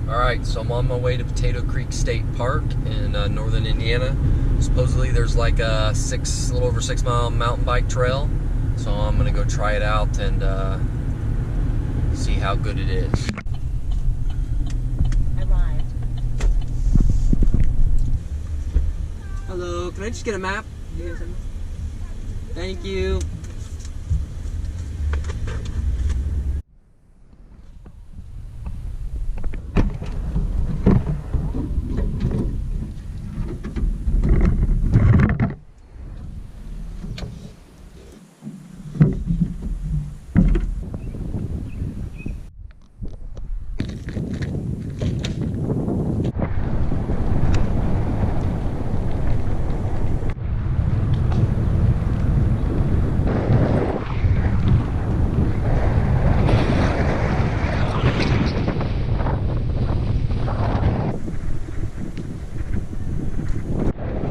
Alright, so I'm on my way to Potato Creek State Park in northern Indiana. Supposedly there's like a little over 6 mile mountain bike trail. So I'm gonna go try it out and see how good it is. Arrived. Hello, can I just get a map? Thank you.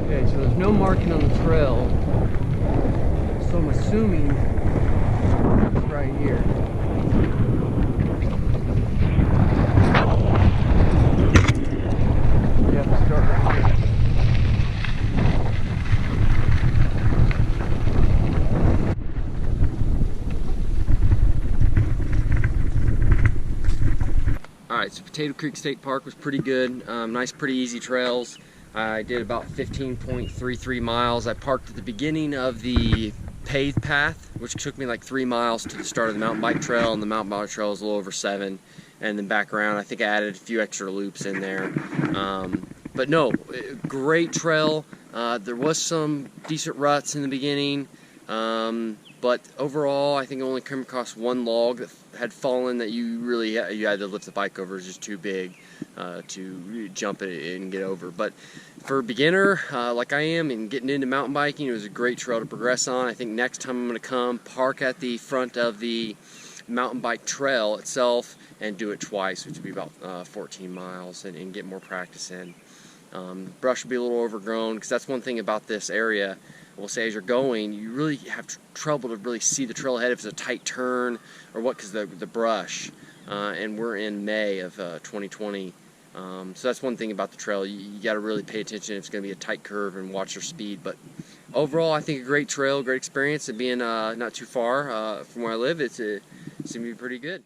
Okay, so there's no marking on the trail, so I'm assuming it's right here. You have to start right here. Alright, so Potato Creek State Park was pretty good. Nice, pretty easy trails. I did about 15.33 miles. I parked at the beginning of the paved path, which took me like 3 miles to the start of the mountain bike trail, and the mountain bike trail is a little over 7. And then back around, I think I added a few extra loops in there. But no, great trail. There was some decent ruts in the beginning. But overall, I think I only came across one log that had fallen that you had to lift the bike over. It was just too big to jump it and get over. But for a beginner like I am and getting into mountain biking, it was a great trail to progress on. I think next time I'm going to come park at the front of the mountain bike trail itself and do it twice, which would be about 14 miles and get more practice in. Brush will be a little overgrown because that's one thing about this area. We'll say as you're going, you really have trouble to really see the trail ahead if it's a tight turn or what, because the brush. And we're in May of 2020, so that's one thing about the trail. You got to really pay attention if it's going to be a tight curve and watch your speed. But overall, I think a great trail, great experience, and being not too far from where I live, it's going to be pretty good.